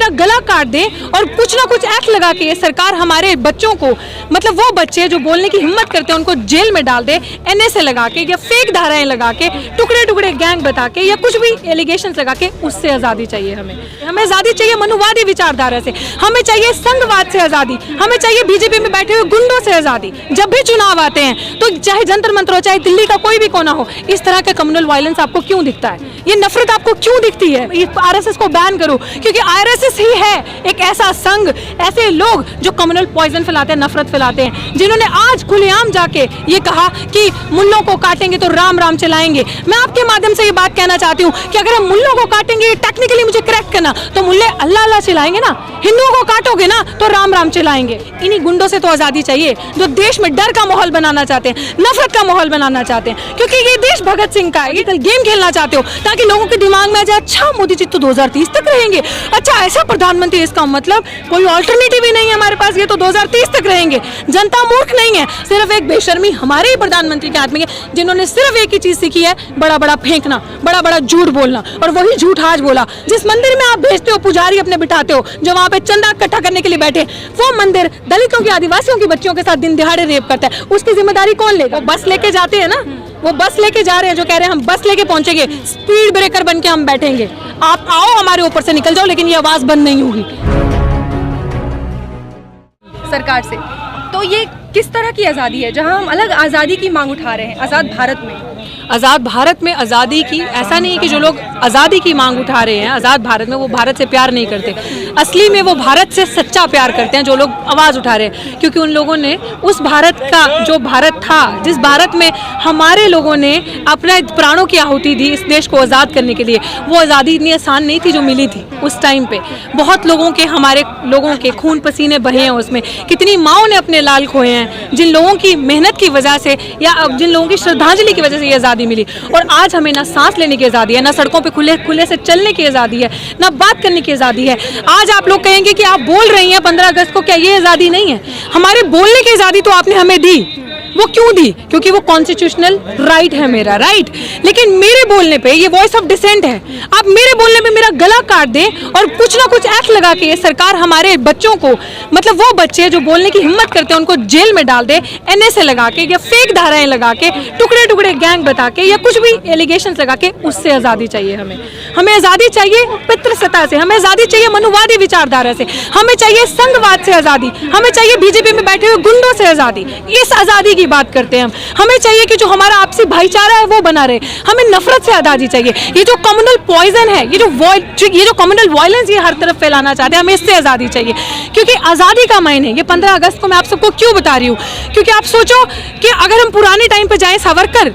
मेरा गला काट दे और कुछ ना कुछ एक्ट लगा के सरकार हमारे बच्चों को, मतलब वो बच्चे जो बोलने की हिम्मत करते हैं उनको जेल में डाल दे, NSA लगा के या फेक धाराएं लगा के, टुकड़े टुकड़े गैंग बता के या कुछ भी एलिगेशन लगा के, उससे आज़ादी चाहिए हमें आज़ादी चाहिए मनुवादी विचारधारा से, हमें चाहिए संघवाद से आज़ादी, हमें चाहिए बीजेपी में बैठे हुए गुंडों से आज़ादी। जब भी चुनाव आते हैं तो चाहे जंतर मंतर हो, चाहे दिल्ली का कोई भी कोना हो, इस तरह का कम्युनल वायलेंस आपको क्यों दिखता है? ये नफरत आपको क्यों दिखती है? RSS को बैन करो, क्योंकि RSS ही है एक ऐसा संघ, ऐसे लोग जो कम्युनल पॉइजन फैलाते हैं, नफरत फैलाते हैं, जिन्होंने आज खुलेआम जाके ये कहा कि मुल्लों को काटेंगे तो राम राम चलाएंगे। मैं आपके माध्यम से ये बात कहना चाहती हूँ कि अगर हम मुल्लों को काटेंगे, टेक्निकली मुझे करेक्ट करना, तो मुल्ले अल्लाह अल्लाह चलाएंगे ना, हिंदुओं को काटोगे ना तो राम राम चलाएंगे। इन्हीं गुंडों से तो आज़ादी चाहिए जो देश में डर का माहौल बनाना चाहते हैं, नफरत का माहौल बनाना चाहते हैं, क्योंकि ये देश भगत सिंह का है। ये गेम खेलना चाहते हो ताकि लोगों के दिमाग में आ जाए, अच्छा मोदी जी तो 2030 तक रहेंगे, अच्छा ऐसा प्रधानमंत्री, इसका मतलब कोई ऑल्टरनेटिव ही नहीं है हमारे पास, ये तो 2030 तक रहेंगे। जनता मूर्ख नहीं है, सिर्फ एक बेशर्मी हमारे ही प्रधानमंत्री के आदमी है जिन्होंने सिर्फ एक ही चीज सीखी है, बड़ा बड़ा फेंकना, बड़ा बड़ा झूठ बोलना, और वही झूठ आज बोला। जिस मंदिर में आप भेजते हो पुजारी अपने बिठाते हो, जो वहाँ पे चंदा इकट्ठा करने के लिए बैठे, वो मंदिर दलितों की, आदिवासियों की बच्चियों के साथ दिन दिहाड़े रेप करता है, उसकी जिम्मेदारी कौन लेगा? बस लेके जाते हैं ना, वो बस लेके जा रहे हैं, जो कह रहे हैं हम बस लेके पहुंचेंगे, स्पीड ब्रेकर बन के हम बैठेंगे, आप आओ हमारे ऊपर से निकल जाओ, लेकिन ये आवाज बंद नहीं होगी सरकार से। तो ये किस तरह की आज़ादी है जहां हम अलग आज़ादी की मांग उठा रहे हैं? आज़ाद भारत में, आज़ाद भारत में आज़ादी की, ऐसा नहीं है कि जो लोग आज़ादी की मांग उठा रहे हैं आज़ाद भारत में, वो भारत से प्यार नहीं करते। असली में वो भारत से सच्चा प्यार करते हैं जो लोग आवाज़ उठा रहे हैं, क्योंकि उन लोगों ने उस भारत का, जो भारत था, जिस भारत में हमारे लोगों ने अपने प्राणों की आहुति दी इस देश को आज़ाद करने के लिए, वो आज़ादी इतनी आसान नहीं थी जो मिली थी उस टाइम पे। बहुत लोगों के, हमारे लोगों के खून पसीने बहे हैं उसमें, कितनी माँओं ने अपने लाल खोए हैं, जिन लोगों की मेहनत की वजह से या जिन लोगों की श्रद्धांजलि की वजह से ये आज़ादी मिली। और आज हमें ना सांस लेने की आज़ादी है, ना सड़कों पे खुले खुले से चलने की आज़ादी है, ना बात करने की आज़ादी है। आज आप लोग कहेंगे कि आप बोल रही हैं 15 अगस्त को, क्या ये आज़ादी नहीं है? हमारे बोलने की आज़ादी तो आपने हमें दी, वो क्यों दी? क्योंकि वो कॉन्स्टिट्यूशनल राइट है मेरा, राइट। लेकिन मेरे बोलने पे, ये वॉइस ऑफ डिसेंट है, आप मेरे बोलने पे मेरा गला काट दे और कुछ ना कुछ एक्ट लगा के सरकार हमारे बच्चों को, मतलब वो बच्चे जो बोलने की हिम्मत करते हैं उनको जेल में डाल दे, NSA लगा के या फेक धाराएं लगा के, टुकड़े टुकड़े गैंग बता के या कुछ भी एलिगेशन लगा के, उससे आज़ादी चाहिए हमें आज़ादी चाहिए पितृसत्ता से, हमें आज़ादी चाहिए मनुवादी विचारधारा से, हमें चाहिए संघवाद से आज़ादी, हमें चाहिए बीजेपी में बैठे हुए गुंडों से आज़ादी। इस आज़ादी की बात करते हैं हम। हमें चाहिए कि जो हमारा आपसी भाईचारा है वो बना रहे, हमें नफरत से आज़ादी चाहिए। ये जो कम्युनल पॉइजन है, ये जो कम्युनल वायलेंस ये हर तरफ फैलाना चाहते हैं, हमें इससे आज़ादी चाहिए। क्योंकि आज़ादी का मायने, ये 15 अगस्त को मैं आप सबको क्यों बता रही हूँ, क्योंकि आप सोचो कि अगर हम पुराने टाइम पे जाएं, सावरकर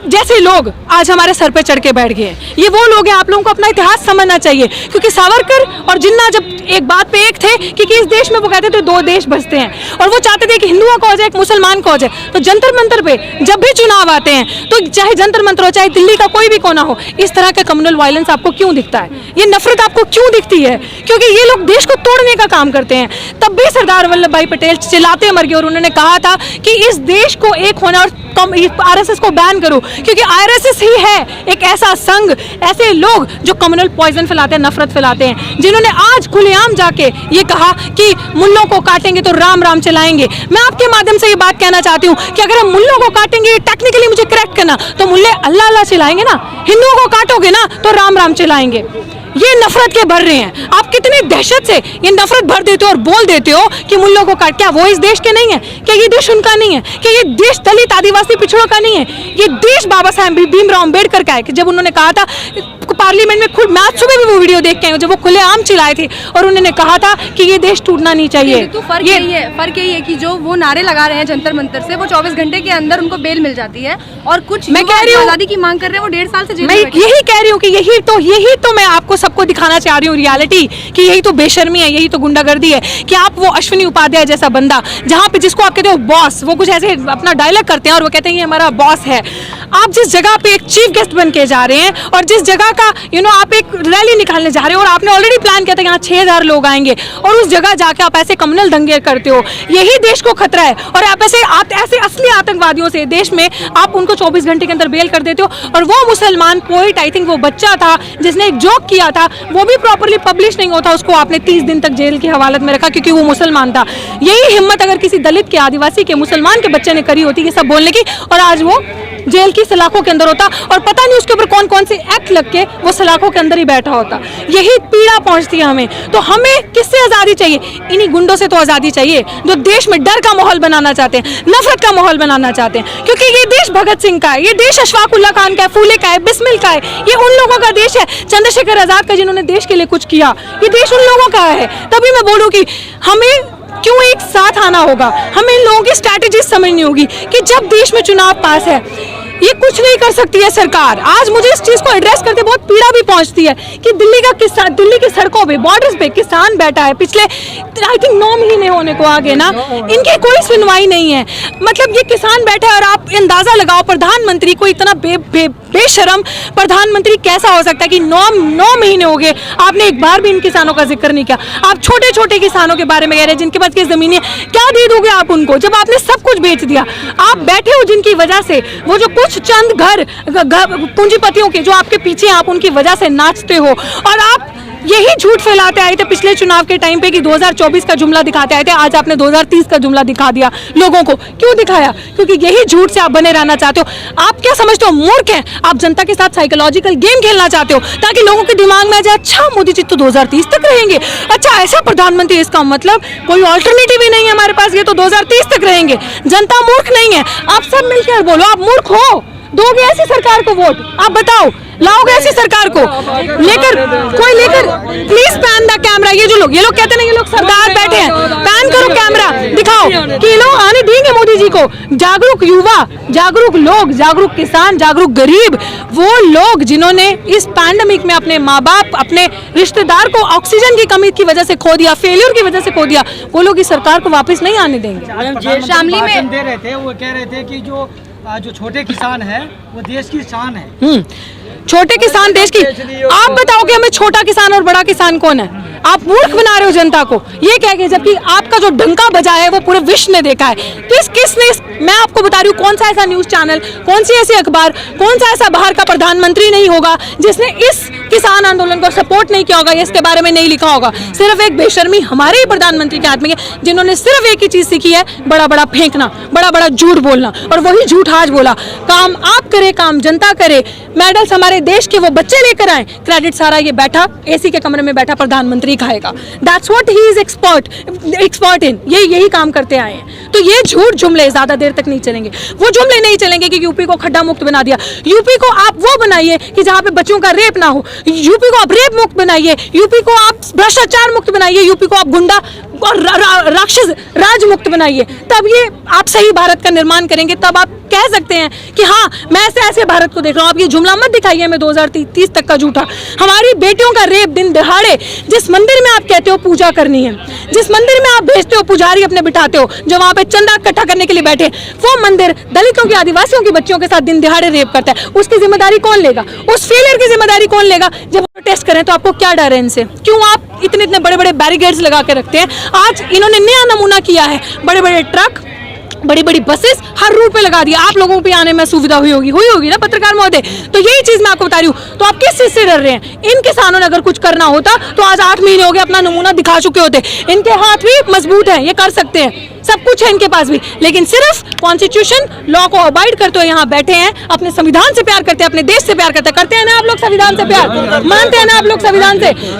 जैसे लोग आज हमारे सर पे चढ़ के बैठ गए हैं, ये वो लोग हैं। आप लोगों को अपना इतिहास समझना चाहिए, क्योंकि सावरकर और जिन्ना जब एक बात पे एक थे कि इस देश में वो कहते थे 2 देश बसते हैं, और वो चाहते थे कि हिंदुओं का हो जाए, एक मुसलमान का हो जाए। तो जंतर मंतर पे जब भी चुनाव आते हैं, तो चाहे जंतर मंतर हो, चाहे दिल्ली का कोई भी कोना हो, इस तरह का कम्युनल वायलेंस आपको क्यों दिखता है? ये नफरत आपको क्यों दिखती है? क्योंकि ये लोग देश को तोड़ने का काम करते हैं। तब भी सरदार वल्लभ भाई पटेल चिल्लाते मर गए और उन्होंने कहा था कि इस देश को एक होना, और RSS को बैन करो, क्योंकि RSS ही है एक ऐसा संघ, ऐसे लोग जो कम्युनल पॉइजन फैलाते हैं, नफरत फैलाते हैं, जिन्होंने आज खुलेआम जाके ये कहा कि मुल्लों को काटेंगे तो राम राम चलाएंगे। मैं आपके माध्यम से ये बात कहना चाहती हूँ कि अगर हम मुल्लों को काटेंगे, टेक्निकली मुझे करेक्ट करना, तो मुल्ले अल्लाह अल्लाह चलाएंगे ना, हिंदुओं को काटोगे ना तो राम राम चलाएंगे। ये नफरत के भर रहे हैं, आप कितनी दहशत से ये नफरत भर देते हो और बोल देते हो कि मुल्लों को काट। क्या वो इस देश के नहीं है? क्या ये देश उनका नहीं है? क्या ये देश दलित आदिवासी पिछड़ों का नहीं है? ये देश बाबा साहेब भीमराव अम्बेडकर का है, कि जब उन्होंने कहा था पार्लियामेंट में, खुद मैं आज सुबह भी वो वीडियो देख के आई हूं, जब वो खुलेआम चिल्लाए थे और उन्होंने कहा था कि ये देश टूटना नहीं चाहिए। तो फर्क यही है कि जो वो नारे लगा रहे हैं जंतर मंतर से, वो 24 घंटे के अंदर उनको बेल मिल जाती है, और कुछ मैं कह रही हूँ आज़ादी की मांग कर रहे हैं, वो 1.5 साल से जेल में बैठे। यही कह रही हूँ कि यही तो मैं आपको सबको दिखाना चाह रही हूँ रियलिटी, कि यही तो बेशर्मी है, यही तो गुंडागर्दी है, कि आप वो अश्विनी उपाध्याय जैसा बंदा, जहाँ पे जिसको आप कहते हो बॉस, वो कुछ ऐसे अपना डायलॉग करते हैं और वो कहते हैं ये हमारा बॉस है। आप जिस जगह पे एक चीफ गेस्ट बन के जा रहे हैं, और जिस जगह का आप एक रैली निकालने जा रहे हो, और आपने ऑलरेडी प्लान किया था यहाँ 6000 लोग आएंगे, और उस जगह जाके आप ऐसे कम्युनल दंगे करते हो, यही देश को खतरा है। और आप ऐसे असली आतंकवादियों से देश में आप उनको 24 घंटे के अंदर बेल कर देते हो। और वो मुसलमान पोइट, आई थिंक वो बच्चा था जिसने एक जोक किया था, वो भी प्रॉपरली पब्लिश नहीं होता, उसको आपने 30 दिन तक जेल की हवालत में रखा क्योंकि वो मुसलमान था। यही हिम्मत अगर किसी दलित के, आदिवासी के, मुसलमान के बच्चे ने करी होती ये सब बोलने की, और आज वो जेल की सलाखों के अंदर होता और पता नहीं उसके ऊपर कौन कौन से एक्ट लग के वो सलाखों के अंदर ही बैठा होता। यही पीड़ा पहुंचती है हमें। तो हमें किससे आज़ादी चाहिए? इन्हीं गुंडों से तो आज़ादी चाहिए जो देश में डर का माहौल बनाना चाहते हैं, नफरत का माहौल बनाना चाहते हैं। क्योंकि ये देश भगत सिंह का है, ये देश अशफाक उल्लाह खान का है, फूले का है, बिस्मिल का है। ये उन लोगों का देश है, चंद्रशेखर आजाद का, जिन्होंने देश के लिए कुछ किया। ये देश उन लोगों का है। तभी मैं बोलूँ कि हमें क्यों एक साथ आना होगा, हमें इन लोगों की स्ट्रैटेजी समझनी होगी कि जब देश में चुनाव पास है, ये कुछ नहीं कर सकती है सरकार। आज मुझे इस चीज को एड्रेस करते बहुत पीड़ा भी पहुंचती है कि दिल्ली का किसान, दिल्ली की सड़कों पे, बॉर्डर्स पे किसान बैठा है पिछले आई थिंक 9 महीने होने को आगे ना, इनकी कोई सुनवाई नहीं है। मतलब ये किसान बैठा है और आप अंदाजा लगाओ प्रधानमंत्री को इतना बेशरम प्रधानमंत्री कैसा हो सकता है कि 9 महीने हो गए आपने एक बार भी इन किसानों का जिक्र नहीं किया। आप छोटे छोटे किसानों के बारे में कह रहे हैं जिनके पास की जमीनें, क्या दे दोगे आप उनको जब आपने सब कुछ बेच दिया? आप बैठे हो जिनकी वजह से, वो जो कुछ चंद घर पूंजीपतियों के जो आपके पीछे, आप उनकी वजह से नाचते हो। और आप यही झूठ फैलाते आए थे पिछले चुनाव के टाइम पे कि 2024 का जुमला दिखाते आए थे। आज आपने 2030 का जुमला दिखा दिया लोगों को। क्यों दिखाया? क्योंकि यही झूठ से आप बने रहना चाहते हो। आप क्या समझते हो, मूर्ख हैं आप? जनता के साथ साइकोलॉजिकल गेम खेलना चाहते हो ताकि लोगों के दिमाग में आ जाए, अच्छा मोदी जी तो 2030 तक रहेंगे, अच्छा ऐसा प्रधानमंत्री, इसका मतलब कोई ऑल्टरनेटिव ही नहीं है हमारे पास, ये तो 2030 तक रहेंगे। जनता मूर्ख नहीं है। आप सब मिलकर बोलो आप मूर्ख हो। दोगे ऐसी सरकार को वोट? आप बताओ, लाओगे ऐसी सरकार को? लेकर प्लीज पैन द कैमरा। ये लोग कहते हैं ये लोग सरदार बैठे हैं, पैन करो कैमरा, दिखाओ कि ये लोग आने देंगे मोदी जी को। जागरूक युवा, जागरूक लोग, जागरूक किसान, जागरूक गरीब, वो लोग जिन्होंने इस पैंडेमिक में अपने माँ बाप, अपने रिश्तेदार को ऑक्सीजन की कमी की वजह से खो दिया, फेलियर की वजह से खो दिया, वो लोग इस सरकार को वापस नहीं आने देंगे। शामली में दे रहे थे, वो कह रहे थे कि जो छोटे किसान है वो देश की शान है। छोटे किसान देश की, आप बताओ कि हमें छोटा किसान और बड़ा किसान कौन है? आप मूर्ख बना रहे हो जनता को ये कह के, जबकि आपका जो डंका बजा है वो पूरे विश्व ने देखा है। किसने, मैं आपको बता रही हूँ, कौन सा ऐसा न्यूज चैनल, कौन सी ऐसी अखबार, कौन सा ऐसा बाहर का प्रधानमंत्री नहीं होगा जिसने इस किसान आंदोलन को सपोर्ट नहीं किया होगा, इसके बारे में नहीं लिखा होगा। सिर्फ एक बेशर्मी हमारे ही प्रधानमंत्री के हाथ में है, जिन्होंने सिर्फ एक ही चीज सीखी है, बड़ा बड़ा फेंकना, बड़ा बड़ा झूठ बोलना, और वही झूठ आज बोला। काम आप करे, काम जनता करे, मेडल्स हमारे देश के वो बच्चे लेकर आए, क्रेडिट सारा ये बैठा एसी के कमरे में बैठा प्रधानमंत्री खाएगा। That's what he is expert in. यही काम करते आए हैं। तो ये झूठ जुमले ज्यादा देर तक नहीं चलेंगे। वो जुमले नहीं चलेंगे कि यूपी को खड्डा मुक्त बना दिया। यूपी को आप वो बनाइए कि जहाँ पे बच्चों का रेप ना हो। यूपी को आप रेप मुक्त बनाइए, यूपी को आप भ्रष्टाचार मुक्त बनाइए, यूपी को आप गुंडा और राक्षस राज मुक्त बनाइए। तब ये आप सही भारत का निर्माण करेंगे। तब आप कह सकते हैं कि हाँ मैं ऐसे भारत को देख रहा हूँ। आप ये जुमला मत दिखाइए हमें 2030 तक का झूठा। हमारी बेटियों का रेप दिन दिहाड़े, जिस मंदिर में आप कहते हो पूजा करनी है, जिस मंदिर में आप भेजते हो पुजारी अपने बिठाते हो जो वहां पे चंदा इकट्ठा करने के लिए बैठे, वो मंदिर दलितों के, आदिवासियों की बच्चियों के साथ दिन दिहाड़े रेप करता है। उसकी जिम्मेदारी कौन लेगा? उस फेलियर की जिम्मेदारी कौन लेगा? जब प्रोटेस्ट करें तो आपको क्या डर है इनसे? क्यों आप इतने बड़े बड़े बैरिकेड्स लगा के रखते हैं? आज इन्होंने नया नमूना किया है, बड़े बड़े ट्रक, बड़ी बड़ी बसेस हर रूट पे लगा दिया। आप लोगों पे आने में सुविधा हुई होगी ना पत्रकार महोदय। तो यही चीज मैं आपको बता रही हूँ। तो आप किस चीज से डर रहे हैं? इन किसानों ने अगर कुछ करना होता तो आज 8 महीने हो गए अपना नमूना दिखा चुके होते। इनके हाथ भी मजबूत हैं, ये कर सकते हैं, सब कुछ है इनके पास भी, लेकिन सिर्फ कॉन्स्टिट्यूशन लॉ को अवॉइड करते हुए यहाँ बैठे हैं। अपने संविधान से प्यार करते हैं, अपने देश से प्यार करते हैं ना आप लोग? संविधान से प्यार मानते हैं ना आप लोग?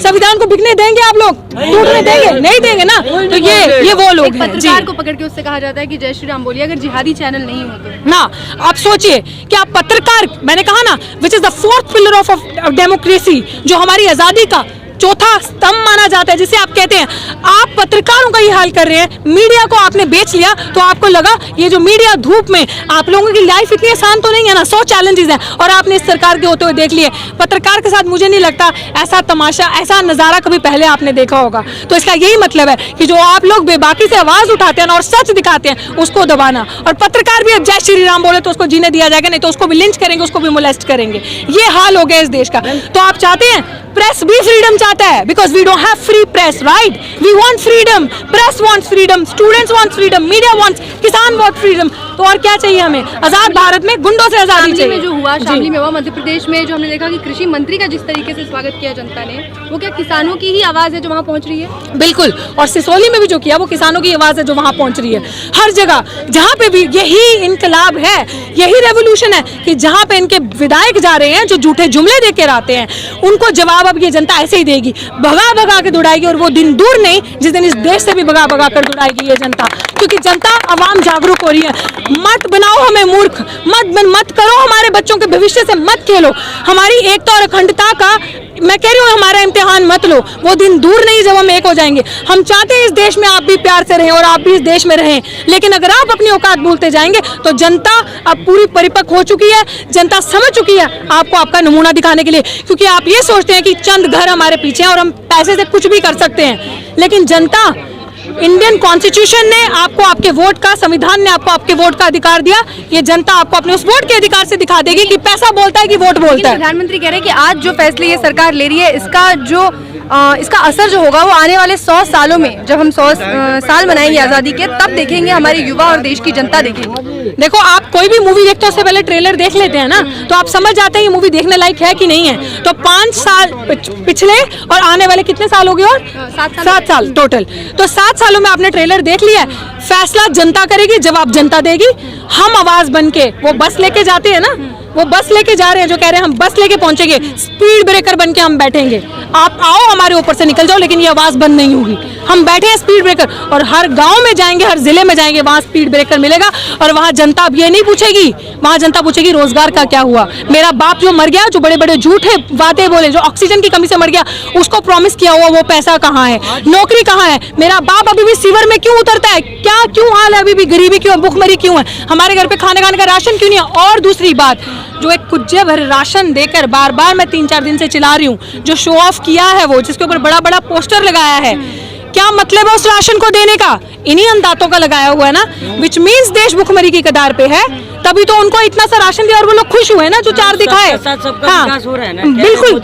संविधान को बिकने देंगे आप लोग? टूटने देंगे? नहीं देंगे ना। तो ये वो लोग हैं। पत्रकार को पकड़ के उससे कहा जाता है कि जय श्री राम बोलिए अगर जिहादी चैनल नहीं होते ना। आप सोचिए कि आप पत्रकार, मैंने कहा ना, which is the 4th pillar of democracy, जो हमारी आजादी का चौथा स्तंभ माना जाता है, जिसे आप कहते हैं। आप पत्रकारों का ही हाल कर रहे हैं। मीडिया को आपने बेच लिया तो आपको लगा ये जो मीडिया धूप में, आप लोगों की लाइफ इतनी आसान तो नहीं है ना, 100 चैलेंजेस हैं और आपने इस सरकार के होते हुए देख लिए। पत्रकार के साथ मुझे नहीं लगता ऐसा तमाशा, ऐसा नजारा कभी पहले आपने देखा होगा। तो इसका यही मतलब है कि जो आप लोग बेबाकी से आवाज उठाते हैं और सच दिखाते हैं उसको दबाना। और पत्रकार भी अब जय श्री राम बोले तो उसको जीने दिया जाएगा, नहीं तो उसको भी लिंच करेंगे, उसको भी मोलेस्ट करेंगे। ये हाल हो गया इस देश का। तो आप चाहते हैं, प्रेस भी फ्रीडम चाहता है, because we don't have free press, right? We want freedom, press wants freedom, students wants freedom, media wants, किसान वांट फ्रीडम। तो और क्या चाहिए हमें? आजाद भारत में गुंडों से आजादी शामली चाहिए। में जो हुआ, जी। शामली में हुआ मध्य प्रदेश में, जो हमने देखा कि कृषि मंत्री का जिस तरीके से स्वागत किया जनता ने, वो क्या किसानों की ही आवाज है जो वहाँ पहुँच रही है? बिल्कुल, और सिसोली में भी जो किया वो किसानों की आवाज है जो वहां पहुंच रही है। हर जगह जहां पे भी यही इनकलाब है, यही रेवोल्यूशन है कि जहां पे इनके विधायक जा रहे हैं जो झूठे जुमले देकर आते हैं, उनको जवाब अब ये जनता ऐसे ही देगी, भगा भगा के दौड़ाएगी। और वो दिन दूर नहीं जिस दिन इस देश से भी भगा भगा कर दौड़ाएगी ये जनता, क्योंकि जनता अवाम जागरूक हो रही है। मत बनाओ हमें मूर्ख, मत करो हमारे बच्चों के भविष्य से, मत खेलो हमारी एकता और अखंडता का। मैं कह रही हूँ हमारा इम्तिहान मत लो, वो दिन दूर नहीं जब हम एक हो जाएंगे। हम चाहते हैं इस देश में आप भी प्यार से रहें और आप भी इस देश में रहें, लेकिन अगर आप अपनी औकात भूलते जाएंगे तो जनता अब पूरी परिपक्व हो चुकी है, जनता समझ चुकी है आपको आपका नमूना दिखाने के लिए। क्योंकि आप ये सोचते हैं कि चंद घर हमारे पीछे हैं और हम पैसे से कुछ भी कर सकते हैं, लेकिन जनता, इंडियन कॉन्स्टिट्यूशन ने आपको आपके वोट का, संविधान ने आपको आपके वोट का अधिकार दिया। ये जनता आपको अपने उस वोट के अधिकार से दिखा देगी कि पैसा बोलता है कि वोट बोलता है। प्रधानमंत्री कह रहे हैं कि आज जो फैसले ये सरकार ले रही है, इसका असर जो होगा वो आने वाले 100 सालों में, जब हम 100 साल मनाएंगे आज़ादी के, तब देखेंगे, हमारे युवा और देश की जनता देखेगी। देखो, आप कोई भी मूवी देखते हो उससे पहले ट्रेलर देख लेते हैं ना, तो आप समझ जाते हैं ये मूवी देखने लायक है कि नहीं है। तो 5 साल पिछले और आने वाले कितने साल हो गए? और 7 साल टोटल। तो 7 सालों में आपने ट्रेलर देख लिया है। फैसला जनता करेगी, जवाब जनता देगी। हम आवाज बन के, वो बस लेके जाते हैं ना, वो बस लेके जा रहे हैं जो कह रहे हैं हम बस लेके पहुंचेंगे, स्पीड ब्रेकर बन के हम बैठेंगे। आप आओ हमारे ऊपर से निकल जाओ, लेकिन ये आवाज बंद नहीं होगी। हम बैठे हैं स्पीड ब्रेकर, और हर गांव में जाएंगे, हर जिले में जाएंगे, वहां स्पीड ब्रेकर मिलेगा। और वहां जनता अब ये नहीं पूछेगी, वहां जनता पूछेगी रोजगार का क्या हुआ। मेरा बाप जो मर गया, जो बड़े बड़े झूठे बातें बोले, जो ऑक्सीजन की कमी से मर गया, उसको प्रॉमिस किया हुआ वो पैसा कहाँ है, नौकरी कहाँ है। मेरा बाप अभी भी सीवर में क्यों उतरता है? क्या क्यों हाल है? अभी भी गरीबी क्यों, भूखमरी क्यों है? हमारे घर पे खाने का राशन क्यों नहीं है? और दूसरी बात, जो एक कुज्जे भर राशन देकर बार बार मैं 3-4 दिन से चिल्ला रही हूँ, जो शो ऑफ किया है वो, जिसके ऊपर बड़ा बड़ा पोस्टर लगाया है, क्या मतलब है उस राशन को देने का? इन्हीं अंधातों का लगाया हुआ है ना, विच मीन्स देश भुखमरी की कगार पे है। तभी तो उनको इतना सा राशन दिया और वो लोग खुश हुए ना, जो 4 दिखाए। हाँ, बिल्कुल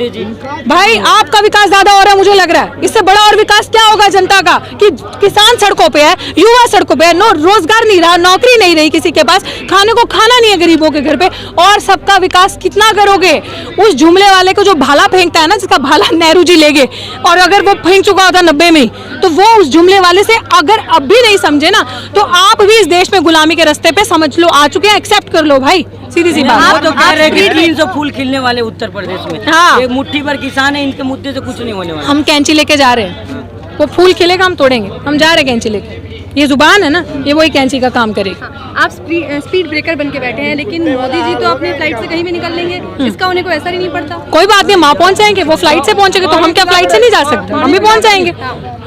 भाई, आपका विकास ज्यादा हो रहा है मुझे लग रहा है। इससे बड़ा और विकास क्या होगा जनता का, कि किसान सड़कों पे है, युवा सड़कों पे है, रोजगार नहीं रहा, नौकरी नहीं रही किसी के पास, खाने को खाना नहीं है गरीबों के घर पे। और सबका विकास कितना करोगे? उस जुमले वाले को जो भाला फेंकता है ना, जिसका भाला नेहरू जी ले गए, और अगर वो फेंक चुका होता 90 में, तो वो उस जुमले वाले से अगर अब भी नहीं समझे ना, तो आप भी इस देश में गुलामी के रास्ते पे समझ लो आ चुके हैं। एक्सेप्ट कर लो भाई, सीधी सी बात। आप तो कह रहे हैं कि 300 फूल खिलने वाले उत्तर प्रदेश में। हाँ, एक मुट्ठी भर किसान है, इनके मुद्दे से कुछ नहीं होने वाला। हम कैंची लेके जा रहे हैं, वो फूल खिलेगा हम तोड़ेंगे। हम जा रहे हैं कैंची लेके, ये जुबान है ना, ये वही कैंची का काम करेगी। आप स्पीड ब्रेकर बन के बैठे हैं, लेकिन मोदी जी तो अपने फ्लाइट से कहीं भी निकल लेंगे, इसका उन्हें कोई असर ही नहीं पड़ता। कोई बात नहीं, वहाँ पहुँच जाएंगे, वो फ्लाइट से पहुंचेंगे, तो हम क्या फ्लाइट से नहीं जा सकते? हम भी पहुंच जाएंगे,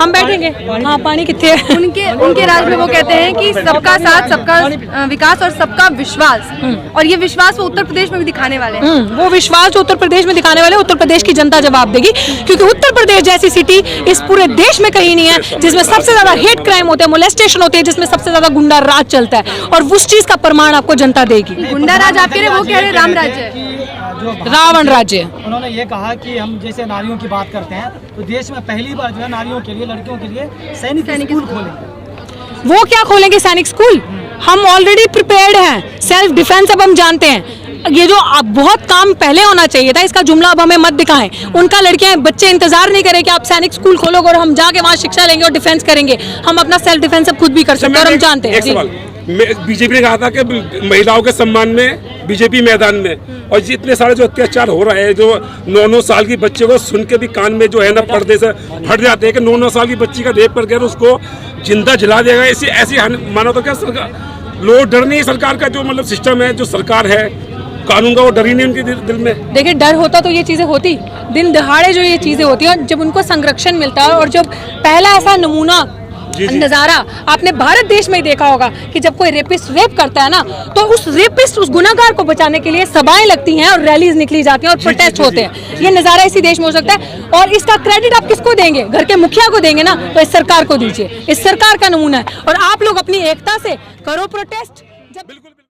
हम बैठेंगे। हाँ, पानी कितने है? उनके राज में वो कहते हैं कि सबका साथ, सबका विकास और सबका विश्वास, और ये विश्वास वो उत्तर प्रदेश में भी दिखाने वाले हैं। वो विश्वास जो उत्तर प्रदेश में दिखाने वाले, उत्तर प्रदेश की जनता जवाब देगी। क्योंकि उत्तर प्रदेश जैसी सिटी इस पूरे देश में कहीं नहीं है, जिसमें सबसे ज्यादा हेट क्राइम होते हैं, मोलेस्टेशन होती है, जिसमें सबसे ज्यादा गुंडा राज चलता है, और उस चीज का प्रमाण आपको जनता देगी। गुंडा राज आप कह रहे हैं, वो कह रहे हैं राम राज्य है, रावण राज्य। उन्होंने ये कहा कि हम जैसे नारियों की बात करते हैं, तो देश में पहली बार जो है नारियों के लिए, लड़कियों के लिए सैनिक स्कूल खोलेंगे। वो क्या खोलेंगे सैनिक स्कूल? हम ऑलरेडी प्रिपेयर्ड हैं, सेल्फ डिफेंस अब हम जानते हैं। ये जो अब बहुत काम पहले होना चाहिए था, इसका जुमला अब हमें मत दिखाएं। उनका लड़कियां, बच्चे इंतजार नहीं करें कि आप सैनिक स्कूल खोलोगे और हम जाके वहाँ शिक्षा लेंगे और डिफेंस करेंगे। हम अपना सेल्फ डिफेंस अब खुद भी कर सकते हैं, और हम जानते हैं। बीजेपी ने कहा था कि महिलाओं के सम्मान में बीजेपी मैदान में, और जितने सारे जो अत्याचार हो रहे हैं, जो 9-9 साल की बच्चे को सुन के भी कान में जो है ना पर्दे से फट जाते हैं कि 9-9 साल की बच्ची का रेप करके उसको जिंदा जला देगा। ऐसी मानो तो क्या सरकार, लोग डर नहीं, सरकार का जो मतलब सिस्टम है, जो सरकार है कानून का, वो डर ही नहीं उनके दिल में। देखिए, डर होता तो ये चीजें होती, दिन दहाड़े जो ये चीजें होती हैं, जब उनको संरक्षण मिलता है। और जब पहला ऐसा नमूना नजारा आपने भारत देश में ही देखा होगा कि जब कोई रेपिस्ट रेप करता है ना, तो उस रेपिस्ट, उस गुनाहगार को बचाने के लिए सभाएं लगती हैं और रैलीज निकली जाती हैं और प्रोटेस्ट होते हैं। ये नजारा इसी देश में हो सकता है, और इसका क्रेडिट आप किसको देंगे? घर के मुखिया को देंगे ना, तो इस सरकार को दीजिए। इस सरकार का नमूना है, और आप लोग अपनी एकता से करो प्रोटेस्ट।